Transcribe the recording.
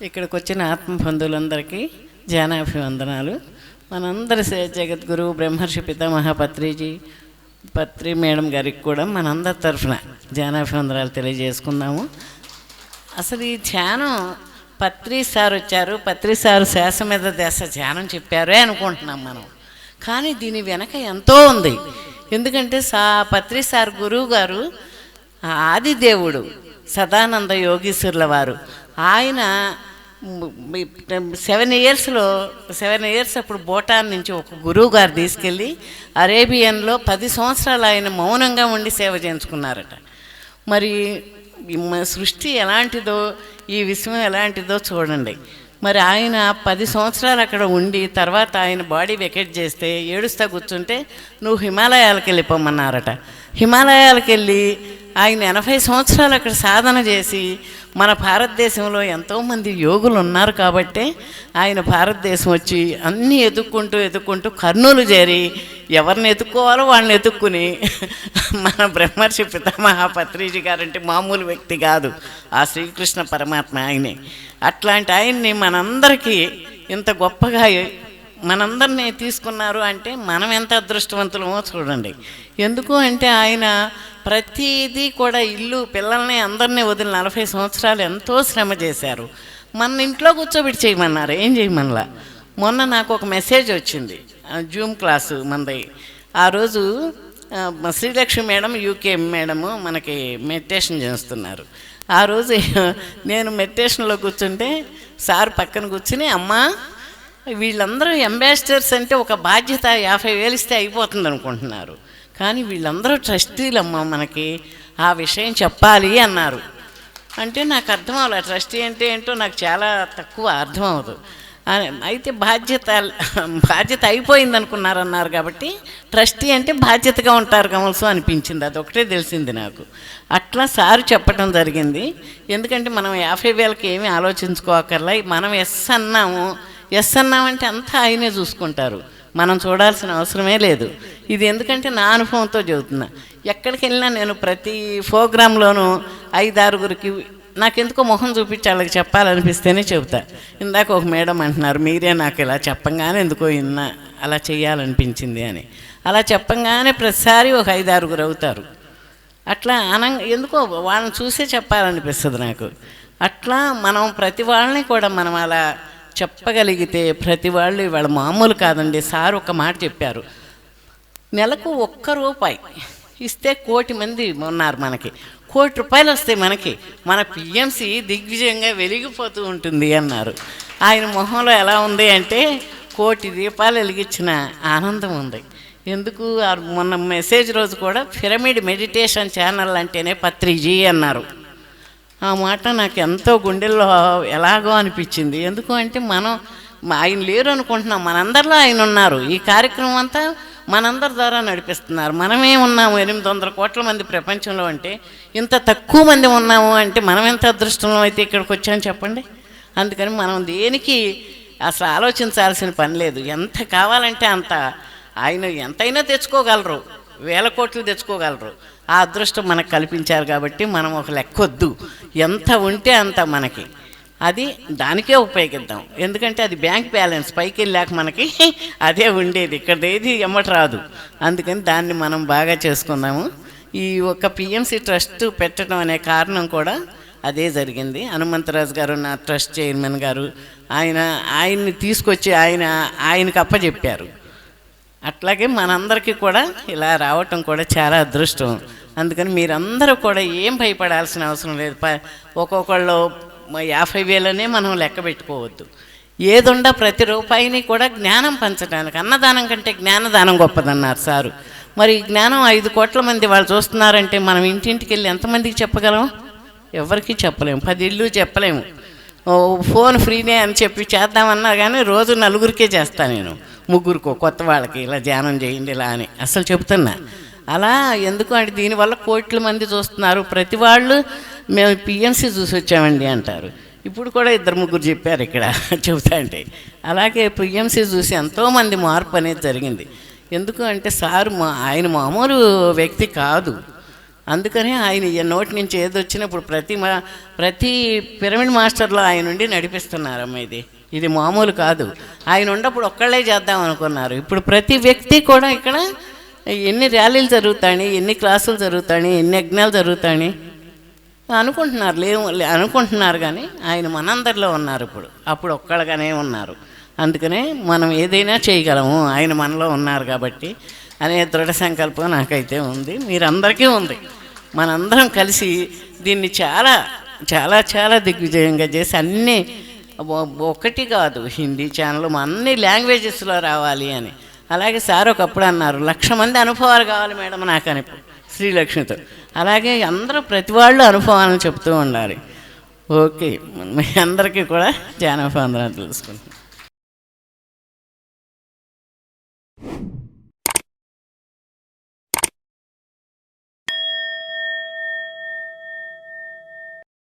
ఇక్కడికి వచ్చిన ఆత్మబంధువులందరికీ ధ్యానాభివందనాలు. మనందరి జగద్గురు బ్రహ్మర్షి పితామహ పత్రి మేడం గారికి కూడా మనందరి తరఫున ధ్యానాభివందనాలు తెలియజేసుకుందాము. అసలు ఈ ధ్యానం పత్రి సార్ వచ్చారు, పత్రి సారు శ్వాస మీద దశ ధ్యానం చెప్పారే అనుకుంటున్నాం మనం. కానీ దీని వెనక ఎంతో ఉంది. ఎందుకంటే పత్రి సార్ గురువు గారు ఆదిదేవుడు సదానంద యోగీశ్వరుల వారు. ఆయన 7 ఇయర్స్ అప్పుడు భూటాన్ నుంచి ఒక గురువు గారు తీసుకెళ్ళి అరేబియన్లో 10 సంవత్సరాలు ఆయన మౌనంగా ఉండి సేవ చేయించుకున్నారట. మరి సృష్టి ఎలాంటిదో, ఈ విశ్వం ఎలాంటిదో చూడండి. మరి ఆయన 10 సంవత్సరాలు అక్కడ ఉండి తర్వాత ఆయన బాడీ వెకేట్ చేస్తే ఏడుస్తా కూర్చుంటే నువ్వు హిమాలయాలకు వెళ్ళిపోమన్నారట. హిమాలయాలకు వెళ్ళి ఆయన 80 సంవత్సరాలు అక్కడ సాధన చేసి మన భారతదేశంలో ఎంతోమంది యోగులు ఉన్నారు కాబట్టి ఆయన భారతదేశం వచ్చి అన్నీ ఎదుక్కుంటూ కర్నూలు చేరి ఎవరిని ఎత్తుక్కోవాలో వాళ్ళని ఎత్తుక్కుని మన బ్రహ్మర్షి పితామహ పత్రిజీ గారంటే మామూలు వ్యక్తి కాదు, ఆ శ్రీకృష్ణ పరమాత్మ ఆయనే. అట్లాంటి ఆయన్ని మనందరికీ ఇంత గొప్పగా మనందరినీ తీసుకున్నారు అంటే మనం ఎంత అదృష్టవంతులమో చూడండి. ఎందుకు అంటే ఆయన ప్రతిదీ కూడా ఇల్లు పిల్లల్ని అందరినీ వదిలి 40 సంవత్సరాలు ఎంతో శ్రమ చేశారు. మన ఇంట్లో కూర్చోబెట్టి చేయమన్నారు, ఏం చేయమనలా. మొన్న నాకు ఒక మెసేజ్ వచ్చింది, జూమ్ క్లాసు మనది. ఆ రోజు శ్రీలక్ష్మి మేడం యూకే మేడము మనకి మెడిటేషన్ చేస్తున్నారు. ఆ రోజు నేను మెడిటేషన్లో కూర్చుంటే సార్ పక్కన కూర్చుని, అమ్మా వీళ్ళందరూ అంబాసిడర్స్ అంటే ఒక బాధ్యత 50,000 ఇస్తే అయిపోతుంది అనుకుంటున్నారు, కానీ వీళ్ళందరూ ట్రస్టీలమ్మా, మనకి ఆ విషయం చెప్పాలి అన్నారు. అంటే నాకు అర్థం అవ్వాలి, ట్రస్టీ అంటే ఏంటో నాకు చాలా తక్కువ అర్థం అవ్వదు. అయితే బాధ్యత అయిపోయింది అనుకున్నారన్నారు కాబట్టి ట్రస్టీ అంటే బాధ్యతగా ఉంటారు కమల్సు అనిపించింది, అదొకటే తెలిసింది నాకు. అట్లా సారు చెప్పడం జరిగింది. ఎందుకంటే మనం 50,000కి ఏమీ ఆలోచించుకోకర్లా, మనం ఎస్ అన్నామంటే అంతా ఆయనే చూసుకుంటారు, మనం చూడాల్సిన అవసరమే లేదు. ఇది ఎందుకంటే నా అనుభవంతో చెబుతున్నా. ఎక్కడికి వెళ్ళినా నేను ప్రతి ప్రోగ్రాంలోనూ 5-6గురికి నాకెందుకో మొహం చూపించి వాళ్ళకి చెప్పాలనిపిస్తేనే చెబుతా. ఇందాక ఒక మేడం అంటున్నారు, మీరే నాకు ఇలా చెప్పంగానే ఎందుకో అలా చేయాలనిపించింది అని. అలా చెప్పంగానే ప్రతిసారి ఒక 5-6గురు అవుతారు. అట్లా ఎందుకో వాళ్ళని చూసే చెప్పాలనిపిస్తుంది నాకు. అట్లా మనం ప్రతి వాళ్ళని కూడా మనం అలా చెప్పగలిగితే ప్రతి వాళ్ళు ఇవాళ మామూలు కాదండి. సార్ ఒక మాట చెప్పారు, నెలకు ₹1 ఇస్తే 1,000,000 మంది ఉన్నారు, మనకి ₹1,000,000 వస్తాయి, మన పిఎంసి దిగ్విజయంగా వెలిగిపోతూ ఉంటుంది అన్నారు. ఆయన మొహంలో ఎలా ఉంది అంటే 1,000,000 దీపాలు వెలిగించిన ఆనందం ఉంది. ఎందుకు మొన్న మెసేజ్ రోజు కూడా పిరమిడ్ మెడిటేషన్ ఛానల్ అంటేనే పత్రిజీ అన్నారు. ఆ మాట నాకు ఎంతో గుండెల్లో ఎలాగో అనిపించింది. ఎందుకు అంటే మనం ఆయన లేరు అనుకుంటున్నాం, మనందరిలో ఆయన ఉన్నారు. ఈ కార్యక్రమం అంతా మనందరి ద్వారా నడిపిస్తున్నారు. మనమే ఉన్నాము 800 కోట్ల మంది ప్రపంచంలో, అంటే ఇంత తక్కువ మంది ఉన్నాము అంటే మనం ఎంత అదృష్టంలో అయితే ఇక్కడికి వచ్చామని చెప్పండి. అందుకని మనం దేనికి అసలు ఆలోచించాల్సిన పని లేదు. ఎంత కావాలంటే అంత ఆయన ఎంతైనా తెచ్చుకోగలరు, 1,000 కోట్లు తెచ్చుకోగలరు. ఆ అదృష్టం మనకు కల్పించారు కాబట్టి మనం ఒక లెక్కొద్దు, ఎంత ఉంటే అంత మనకి అది దానికే ఉపయోగిద్దాం. ఎందుకంటే అది బ్యాంక్ బ్యాలెన్స్, పైకి వెళ్ళాక మనకి అదే ఉండేది, ఇక్కడ ఏది ఎమ్మట రాదు. అందుకని దాన్ని మనం బాగా చేసుకుందాము. ఈ ఒక పిఎంసి ట్రస్ట్ పెట్టడం అనే కారణం కూడా అదే జరిగింది. హనుమంతరాజు గారు నా ట్రస్ట్ చైర్మన్ గారు, ఆయన్ని తీసుకొచ్చి ఆయనకు అప్పచెప్పారు. అట్లాగే మనందరికీ కూడా ఇలా రావటం కూడా చాలా అదృష్టం. అందుకని మీరందరూ కూడా ఏం భయపడాల్సిన అవసరం లేదు. ఒక్కొక్కళ్ళు 50,000 మనం లెక్క పెట్టుకోవద్దు. ఏదుండా ప్రతి రూపాయిని కూడా జ్ఞానం పంచడానికి, అన్నదానం కంటే జ్ఞానదానం గొప్పదన్నారు సారు. మరి జ్ఞానం 5 కోట్ల మంది వాళ్ళు చూస్తున్నారంటే మనం ఇంటింటికి వెళ్ళి ఎంతమందికి చెప్పగలం? ఎవరికి చెప్పలేము, 10 ఇళ్ళు చెప్పలేము. ఫోన్ ఫ్రీనే అని చెప్పి చేద్దామన్నా కానీ రోజు 4గురికే చేస్తాను నేను, 3గురికో కొత్త వాళ్ళకి ఇలా ధ్యానం చేయండి ఇలా అని అసలు చెప్తున్నా. అలా ఎందుకు అంటే దీనివల్ల కోట్ల మంది చూస్తున్నారు. ప్రతి వాళ్ళు మేము పిఎంసి చూసి వచ్చామండి అంటారు. ఇప్పుడు కూడా 2-3 చెప్పారు ఇక్కడ చెబుతా అంటే. అలాగే పిఎంసి చూసి ఎంతోమంది మార్పు అనేది జరిగింది. ఎందుకు అంటే సారు ఆయన మామూలు వ్యక్తి కాదు. అందుకని ఆయన ఈ నోటి నుంచి ఏది వచ్చినప్పుడు ప్రతి పిరమిడ్ మాస్టర్లో ఆయన నుండి నడిపిస్తున్నారమ్మ. ఇది మామూలు కాదు. ఆయన ఉన్నప్పుడు ఒక్కళ్ళే చేద్దాం అనుకున్నారు. ఇప్పుడు ప్రతి వ్యక్తి కూడా ఇక్కడ ఎన్ని ర్యాలీలు జరుగుతాయి, ఎన్ని క్లాసులు జరుగుతాయి, ఎన్ని యజ్ఞాలు జరుగుతాయి అనుకుంటున్నారు కానీ ఆయన మనందరిలో ఉన్నారు. అప్పుడు ఒక్కళ్ళగానే ఉన్నారు. అందుకనే మనం ఏదైనా చేయగలము, ఆయన మనలో ఉన్నారు కాబట్టి అనే దృఢ సంకల్పం నాకైతే ఉంది, మీరందరికీ ఉంది. మనందరం కలిసి దీన్ని చాలా చాలా చాలా దిగ్విజయంగా చేసి అన్నీ ఒకటి కాదు, హిందీ ఛానల్ అన్ని లాంగ్వేజెస్లో రావాలి అని. అలాగే సార్ ఒకప్పుడు అన్నారు 1,00,000 మంది అనుభవాలు కావాలి మేడం నాకని శ్రీలక్ష్మితో. అలాగే అందరూ ప్రతి వాళ్ళు అనుభవాలను చెప్తూ ఉండాలి. ఓకే, మీ అందరికీ కూడా జానపద వందనాలు తెలుసుకుంటాం.